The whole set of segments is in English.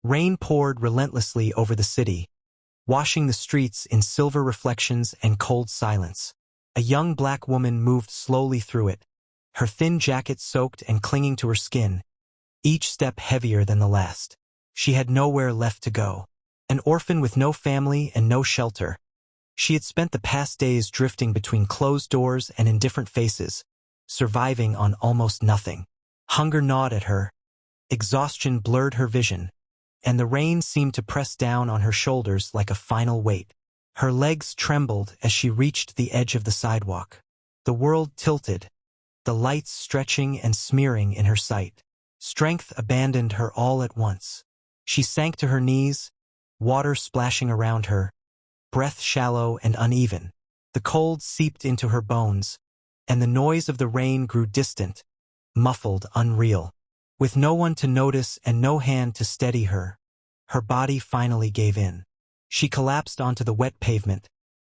Rain poured relentlessly over the city, washing the streets in silver reflections and cold silence. A young black woman moved slowly through it, her thin jacket soaked and clinging to her skin, each step heavier than the last. She had nowhere left to go. An orphan with no family and no shelter. She had spent the past days drifting between closed doors and indifferent faces, surviving on almost nothing. Hunger gnawed at her, exhaustion blurred her vision, and the rain seemed to press down on her shoulders like a final weight. Her legs trembled as she reached the edge of the sidewalk. The world tilted, the lights stretching and smearing in her sight. Strength abandoned her all at once. She sank to her knees, water splashing around her, breath shallow and uneven. The cold seeped into her bones, and the noise of the rain grew distant, muffled, unreal. With no one to notice and no hand to steady her, her body finally gave in. She collapsed onto the wet pavement,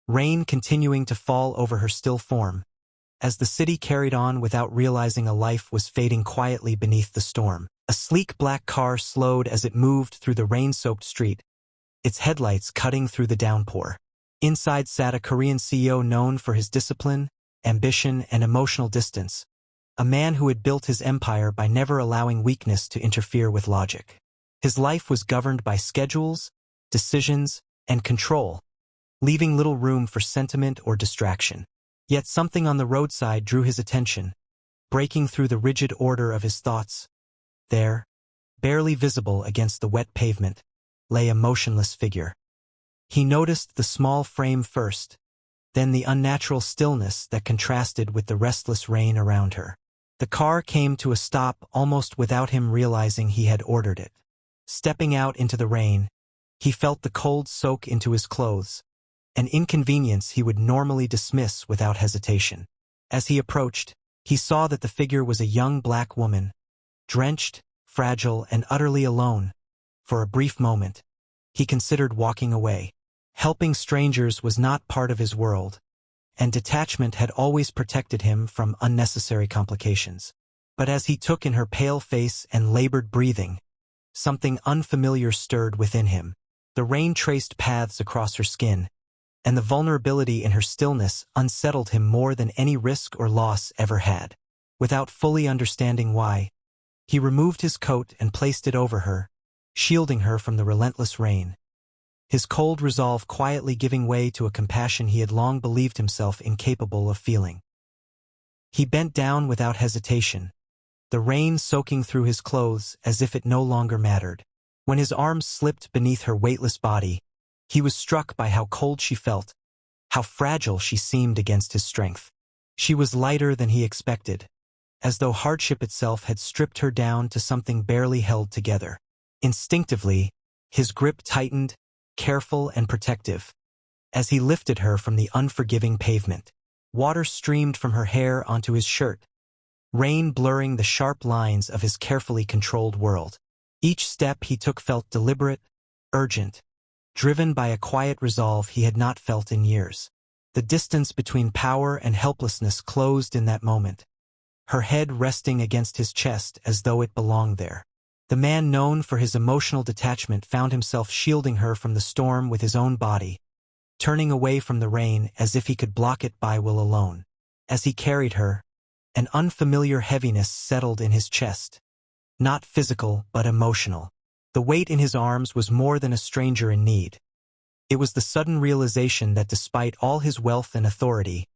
rain continuing to fall over her still form. As the city carried on without realizing a life was fading quietly beneath the storm, a sleek black car slowed as it moved through the rain-soaked street, its headlights cutting through the downpour. Inside sat a Korean CEO known for his discipline, ambition, and emotional distance, a man who had built his empire by never allowing weakness to interfere with logic. His life was governed by schedules, decisions, and control, leaving little room for sentiment or distraction. Yet something on the roadside drew his attention, breaking through the rigid order of his thoughts. There, barely visible against the wet pavement, lay a motionless figure. He noticed the small frame first, then the unnatural stillness that contrasted with the restless rain around her. The car came to a stop almost without him realizing he had ordered it. Stepping out into the rain, he felt the cold soak into his clothes, an inconvenience he would normally dismiss without hesitation. As he approached, he saw that the figure was a young black woman, drenched, fragile, and utterly alone. For a brief moment, he considered walking away. Helping strangers was not part of his world, and detachment had always protected him from unnecessary complications. But as he took in her pale face and labored breathing, something unfamiliar stirred within him. The rain traced paths across her skin, and the vulnerability in her stillness unsettled him more than any risk or loss ever had. Without fully understanding why, he removed his coat and placed it over her, shielding her from the relentless rain. His cold resolve quietly giving way to a compassion he had long believed himself incapable of feeling. He bent down without hesitation, the rain soaking through his clothes as if it no longer mattered. When his arms slipped beneath her weightless body, he was struck by how cold she felt, how fragile she seemed against his strength. She was lighter than he expected, as though hardship itself had stripped her down to something barely held together. Instinctively, his grip tightened, careful and protective. As he lifted her from the unforgiving pavement, water streamed from her hair onto his shirt, rain blurring the sharp lines of his carefully controlled world. Each step he took felt deliberate, urgent, driven by a quiet resolve he had not felt in years. The distance between power and helplessness closed in that moment, her head resting against his chest as though it belonged there. The man known for his emotional detachment found himself shielding her from the storm with his own body, turning away from the rain as if he could block it by will alone. As he carried her, an unfamiliar heaviness settled in his chest, not physical but emotional. The weight in his arms was more than a stranger in need. It was the sudden realization that despite all his wealth and authority,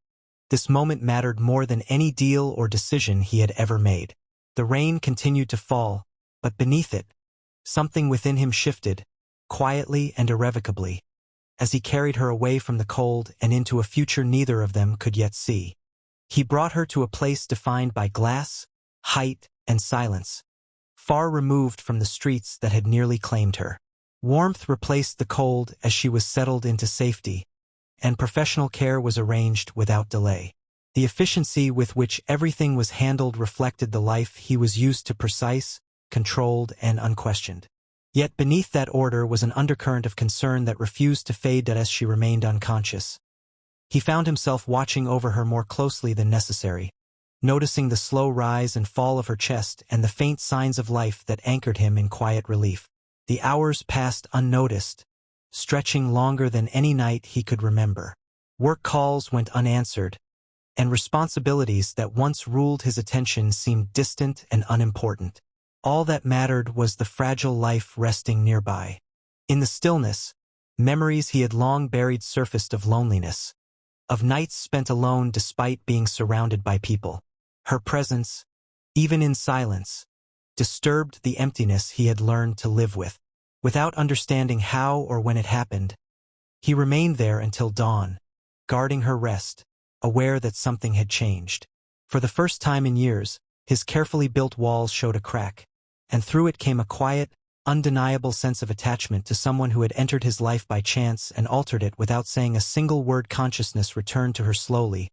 this moment mattered more than any deal or decision he had ever made. The rain continued to fall, but beneath it, something within him shifted, quietly and irrevocably, as he carried her away from the cold and into a future neither of them could yet see. He brought her to a place defined by glass, height, and silence, far removed from the streets that had nearly claimed her. Warmth replaced the cold as she was settled into safety, and professional care was arranged without delay. The efficiency with which everything was handled reflected the life he was used to: precise, controlled, and unquestioned. Yet beneath that order was an undercurrent of concern that refused to fade as she remained unconscious. He found himself watching over her more closely than necessary, noticing the slow rise and fall of her chest and the faint signs of life that anchored him in quiet relief. The hours passed unnoticed, stretching longer than any night he could remember. Work calls went unanswered, and responsibilities that once ruled his attention seemed distant and unimportant. All that mattered was the fragile life resting nearby. In the stillness, memories he had long buried surfaced of loneliness, of nights spent alone despite being surrounded by people. Her presence, even in silence, disturbed the emptiness he had learned to live with. Without understanding how or when it happened, he remained there until dawn, guarding her rest, aware that something had changed. For the first time in years, his carefully built walls showed a crack, and through it came a quiet, undeniable sense of attachment to someone who had entered his life by chance and altered it without saying a single word. Consciousness returned to her slowly,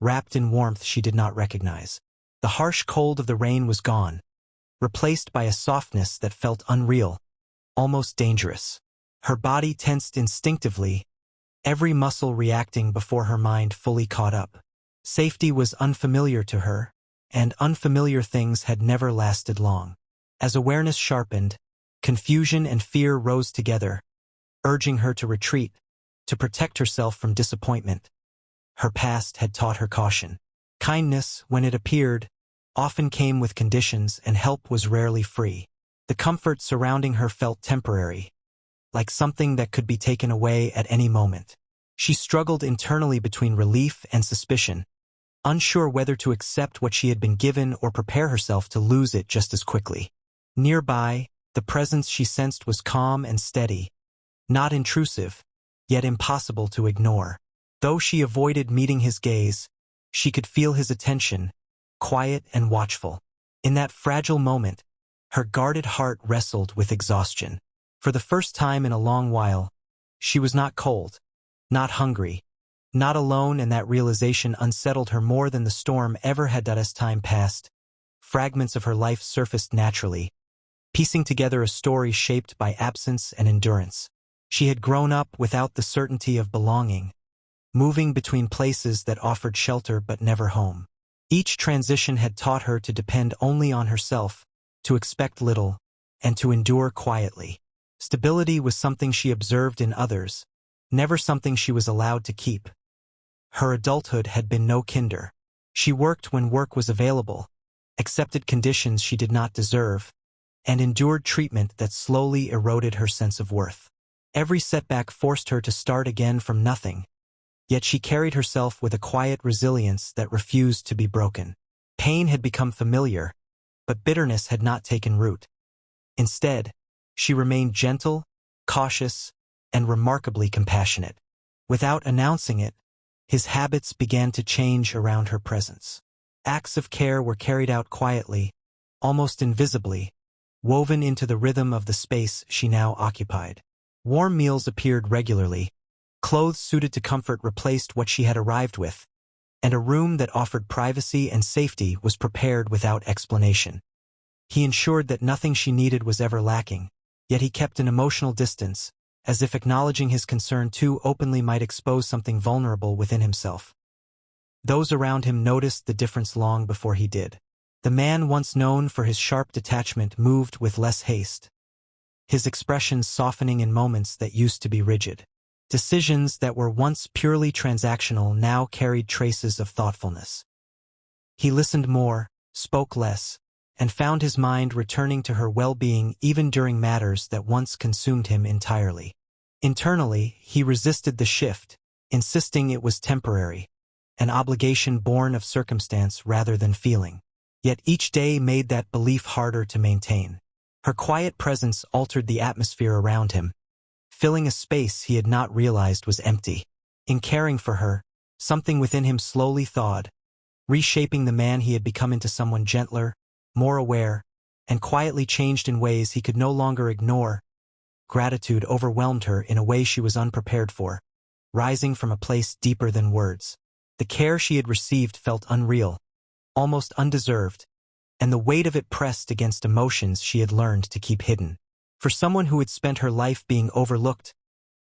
wrapped in warmth she did not recognize. The harsh cold of the rain was gone, replaced by a softness that felt unreal, almost dangerous. Her body tensed instinctively, every muscle reacting before her mind fully caught up. Safety was unfamiliar to her, and unfamiliar things had never lasted long. As awareness sharpened, confusion and fear rose together, urging her to retreat, to protect herself from disappointment. Her past had taught her caution. Kindness, when it appeared, often came with conditions, and help was rarely free. The comfort surrounding her felt temporary, like something that could be taken away at any moment. She struggled internally between relief and suspicion, unsure whether to accept what she had been given or prepare herself to lose it just as quickly. Nearby, the presence she sensed was calm and steady, not intrusive, yet impossible to ignore. Though she avoided meeting his gaze, she could feel his attention, quiet and watchful. In that fragile moment, her guarded heart wrestled with exhaustion. For the first time in a long while, she was not cold, not hungry, not alone, and that realization unsettled her more than the storm ever had. As time passed, fragments of her life surfaced naturally, piecing together a story shaped by absence and endurance. She had grown up without the certainty of belonging, moving between places that offered shelter but never home. Each transition had taught her to depend only on herself, to expect little, and to endure quietly. Stability was something she observed in others, never something she was allowed to keep. Her adulthood had been no kinder. She worked when work was available, accepted conditions she did not deserve, and endured treatment that slowly eroded her sense of worth. Every setback forced her to start again from nothing, yet she carried herself with a quiet resilience that refused to be broken. Pain had become familiar, but bitterness had not taken root. Instead, she remained gentle, cautious, and remarkably compassionate. Without announcing it, his habits began to change around her presence. Acts of care were carried out quietly, almost invisibly, woven into the rhythm of the space she now occupied. Warm meals appeared regularly, clothes suited to comfort replaced what she had arrived with, and a room that offered privacy and safety was prepared without explanation. He ensured that nothing she needed was ever lacking, yet he kept an emotional distance, as if acknowledging his concern too openly might expose something vulnerable within himself. Those around him noticed the difference long before he did. The man once known for his sharp detachment moved with less haste, his expressions softening in moments that used to be rigid. Decisions that were once purely transactional now carried traces of thoughtfulness. He listened more, spoke less, and found his mind returning to her well-being even during matters that once consumed him entirely. Internally, he resisted the shift, insisting it was temporary, an obligation born of circumstance rather than feeling. Yet each day made that belief harder to maintain. Her quiet presence altered the atmosphere around him, filling a space he had not realized was empty. In caring for her, something within him slowly thawed, reshaping the man he had become into someone gentler, more aware, and quietly changed in ways he could no longer ignore. Gratitude overwhelmed her in a way she was unprepared for, rising from a place deeper than words. The care she had received felt unreal, almost undeserved, and the weight of it pressed against emotions she had learned to keep hidden. For someone who had spent her life being overlooked,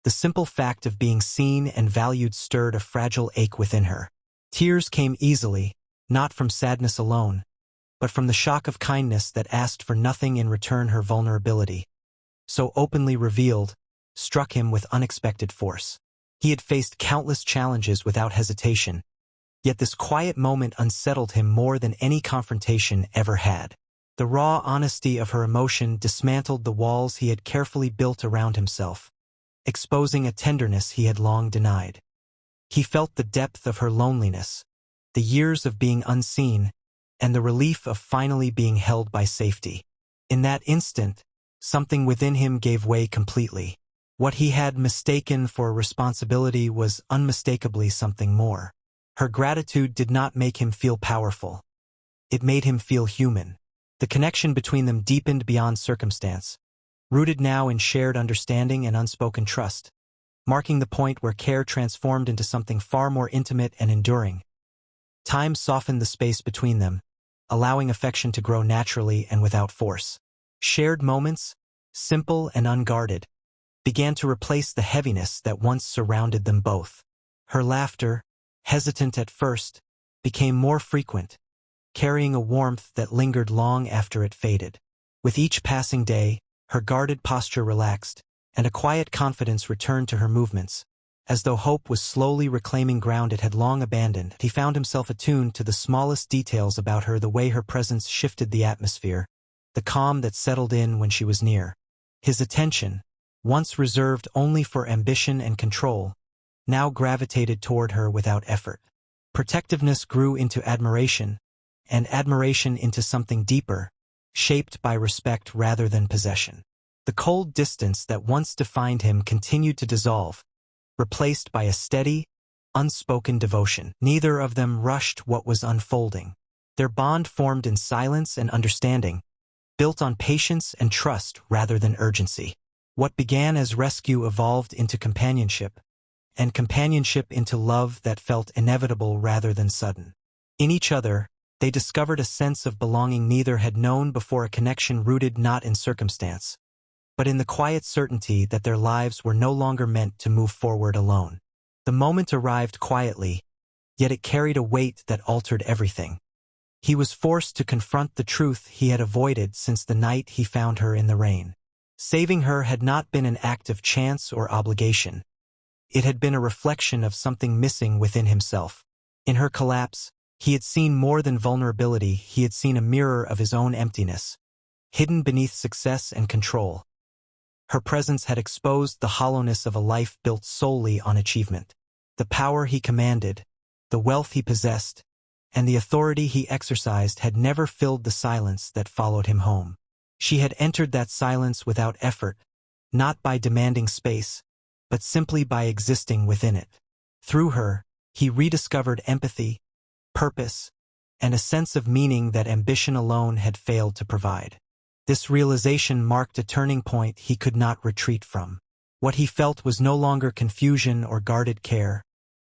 the simple fact of being seen and valued stirred a fragile ache within her. Tears came easily, not from sadness alone, but from the shock of kindness that asked for nothing in return. Her vulnerability, so openly revealed, struck him with unexpected force. He had faced countless challenges without hesitation, yet this quiet moment unsettled him more than any confrontation ever had. The raw honesty of her emotion dismantled the walls he had carefully built around himself, exposing a tenderness he had long denied. He felt the depth of her loneliness, the years of being unseen, and the relief of finally being held by safety. In that instant, something within him gave way completely. What he had mistaken for responsibility was unmistakably something more. Her gratitude did not make him feel powerful. It made him feel human. The connection between them deepened beyond circumstance, rooted now in shared understanding and unspoken trust, marking the point where care transformed into something far more intimate and enduring. Time softened the space between them, allowing affection to grow naturally and without force. Shared moments, simple and unguarded, began to replace the heaviness that once surrounded them both. Her laughter, hesitant at first, became more frequent, carrying a warmth that lingered long after it faded. With each passing day, her guarded posture relaxed, and a quiet confidence returned to her movements. As though hope was slowly reclaiming ground it had long abandoned, he found himself attuned to the smallest details about her, the way her presence shifted the atmosphere, the calm that settled in when she was near. His attention, once reserved only for ambition and control, now gravitated toward her without effort. Protectiveness grew into admiration, and admiration into something deeper, shaped by respect rather than possession. The cold distance that once defined him continued to dissolve, replaced by a steady, unspoken devotion. Neither of them rushed what was unfolding. Their bond formed in silence and understanding, built on patience and trust rather than urgency. What began as rescue evolved into companionship, and companionship into love that felt inevitable rather than sudden. In each other, they discovered a sense of belonging neither had known before, a connection rooted not in circumstance, but in the quiet certainty that their lives were no longer meant to move forward alone. The moment arrived quietly, yet it carried a weight that altered everything. He was forced to confront the truth he had avoided since the night he found her in the rain. Saving her had not been an act of chance or obligation. It had been a reflection of something missing within himself. In her collapse, he had seen more than vulnerability, he had seen a mirror of his own emptiness, hidden beneath success and control. Her presence had exposed the hollowness of a life built solely on achievement. The power he commanded, the wealth he possessed, and the authority he exercised had never filled the silence that followed him home. She had entered that silence without effort, not by demanding space, but simply by existing within it. Through her, he rediscovered empathy, purpose, and a sense of meaning that ambition alone had failed to provide. This realization marked a turning point he could not retreat from. What he felt was no longer confusion or guarded care,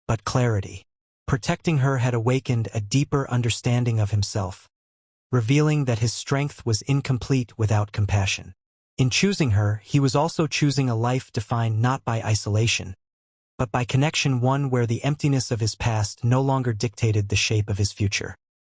but clarity. Protecting her had awakened a deeper understanding of himself, revealing that his strength was incomplete without compassion. In choosing her, he was also choosing a life defined not by isolation, but by connection, one where the emptiness of his past no longer dictated the shape of his future.